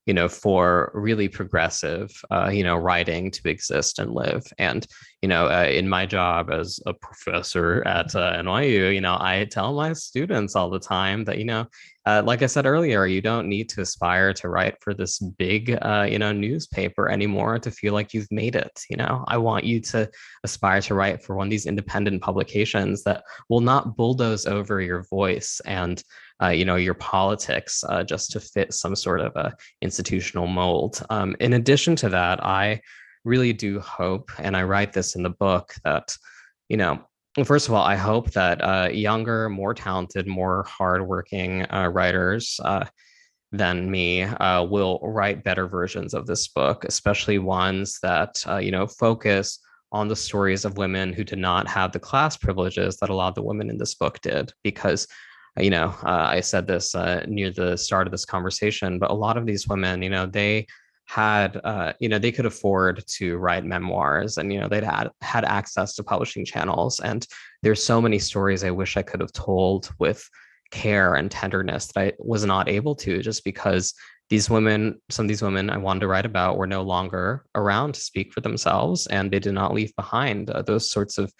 you know, for really progressive, you know, writing to exist and live. And, you know, in my job as a professor at NYU, you know, I tell my students all the time that, you know, like I said earlier, you don't need to aspire to write for this big, you know, newspaper anymore to feel like you've made it. You know, I want you to aspire to write for one of these independent publications that will not bulldoze over your voice and, you know, your politics just to fit some sort of a institutional mold. In addition to that, I really do hope, and I write this in the book, that, you know, first of all, I hope that younger, more talented, more hardworking writers than me will write better versions of this book, especially ones that, you know, focus on the stories of women who did not have the class privileges that a lot of the women in this book did. Because, you know, I said this near the start of this conversation, but a lot of these women, you know, they had, you know, they could afford to write memoirs, and, you know, they'd had access to publishing channels. And there's so many stories I wish I could have told with care and tenderness that I was not able to, just because these women, some of these women I wanted to write about, were no longer around to speak for themselves, and they did not leave behind those sorts of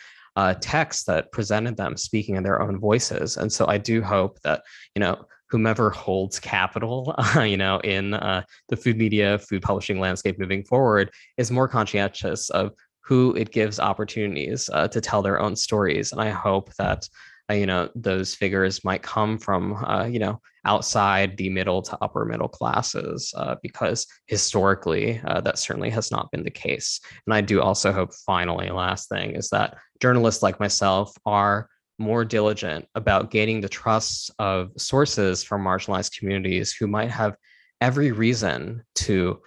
texts that presented them speaking in their own voices. And so I do hope that, you know, whomever holds capital, you know, in the food media, food publishing landscape moving forward, is more conscientious of who it gives opportunities to tell their own stories. And I hope that, you know, those figures might come from, you know, outside the middle to upper middle classes, because historically that certainly has not been the case. And I do also hope, finally, last thing, is that journalists like myself are more diligent about gaining the trust of sources from marginalized communities who might have every reason to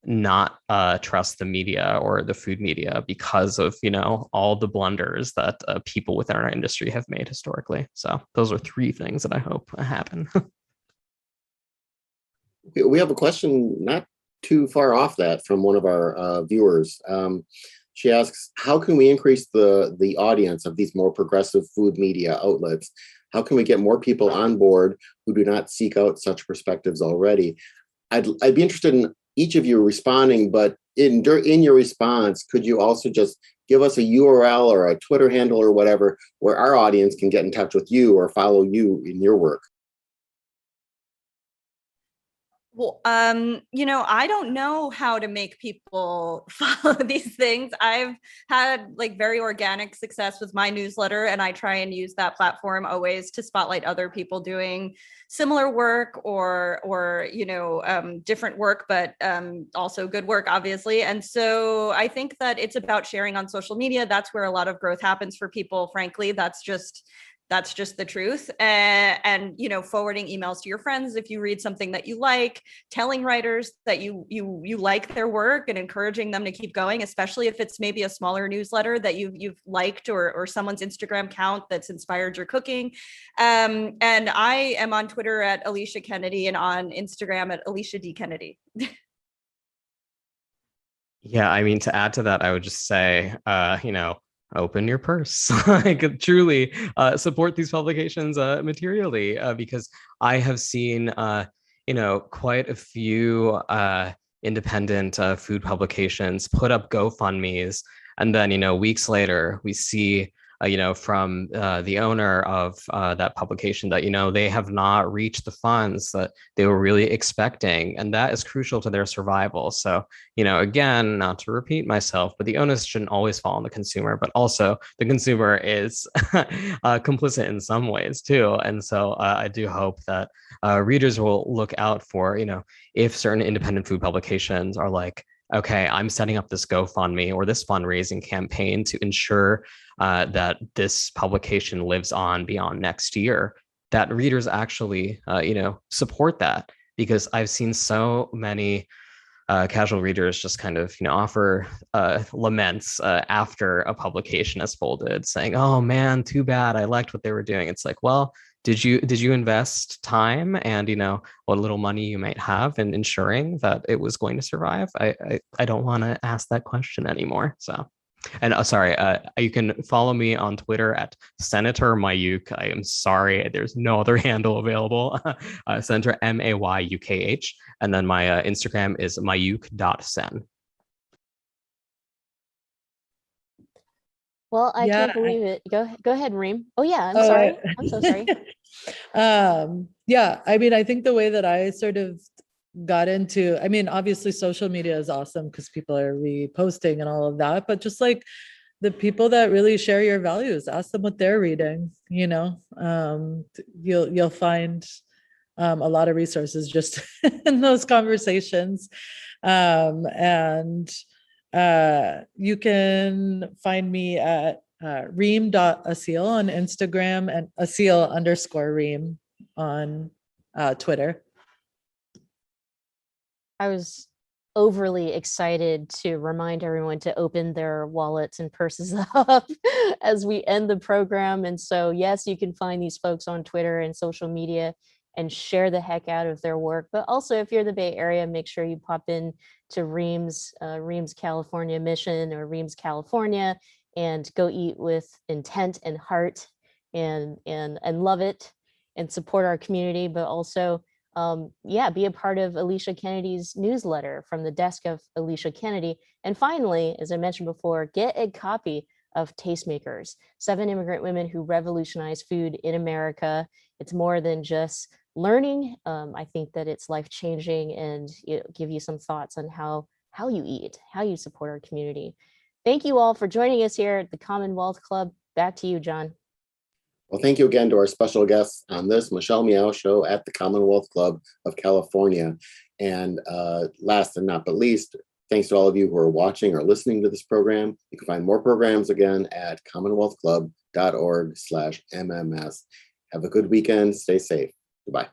not trust the media or the food media because of, you know, all the blunders that people within our industry have made historically. So those are three things that I hope happen. We have a question not too far off that from one of our viewers. She asks, how can we increase the audience of these more progressive food media outlets? How can we get more people on board who do not seek out such perspectives already? I'd be interested in each of you responding, but in your response, could you also just give us a URL or a Twitter handle or whatever where our audience can get in touch with you or follow you in your work? Well, I don't know how to make people follow these things. I've had like very organic success with my newsletter, and I try and use that platform always to spotlight other people doing similar work or different work, but also good work, obviously. And so I think that it's about sharing on social media. That's where a lot of growth happens for people. Frankly, that's just the truth. And forwarding emails to your friends if you read something that you like, telling writers that you like their work and encouraging them to keep going, especially if it's maybe a smaller newsletter that you've liked or someone's Instagram account that's inspired your cooking. And I am on Twitter at Alicia Kennedy and on Instagram at Alicia D. Kennedy. Yeah, I mean, to add to that, I would just say, open your purse. Like truly support these publications materially, because I have seen, quite a few independent food publications put up GoFundMes, and then weeks later we see from the owner of that publication that they have not reached the funds that they were really expecting, and that is crucial to their survival. So again, not to repeat myself, but the onus shouldn't always fall on the consumer, but also the consumer is complicit in some ways too. And so I do hope that readers will look out for if certain independent food publications are like, okay, I'm setting up this GoFundMe or this fundraising campaign to ensure that this publication lives on beyond next year, that readers actually, support that. Because I've seen so many casual readers just kind of, offer laments after a publication has folded, saying, "Oh man, too bad. I liked what they were doing." It's like, well, did you invest time and what little money you might have in ensuring that it was going to survive? I don't want to ask that question anymore. So, and sorry, you can follow me on Twitter at Senator Mayukh. I am sorry, there's no other handle available. Senator Mayukh, and then my Instagram is mayukh.sen. Well, I Yeah, can't believe it. Go ahead, Reem. Oh yeah, I'm Oh, sorry. I'm so sorry. Yeah, I mean, I think the way that I sort of got into, I mean, obviously social media is awesome because people are reposting and all of that, but just like the people that really share your values, ask them what they're reading, you'll find a lot of resources just in those conversations. And you can find me at reem.asil on Instagram and asil_reem on Twitter. I was overly excited to remind everyone to open their wallets and purses up as we end the program. And so, yes, you can find these folks on Twitter and social media and share the heck out of their work. But also, if you're in the Bay Area, make sure you pop in to Reem's California Mission or Reem's California and go eat with intent and heart and love it and support our community, but also be a part of Alicia Kennedy's newsletter from the desk of Alicia Kennedy. And finally, as I mentioned before, get a copy of Tastemakers, 7 Immigrant Women Who Revolutionized Food in America. It's more than just learning. I think that it's life-changing and give you some thoughts on how you eat, how you support our community. Thank you all for joining us here at the Commonwealth Club. Back to you, John. Well, thank you again to our special guests on this Michelle Meow Show at the Commonwealth Club of California. And last and not but least, thanks to all of you who are watching or listening to this program. You can find more programs again at commonwealthclub.org/MMS. Have a good weekend. Stay safe. Goodbye.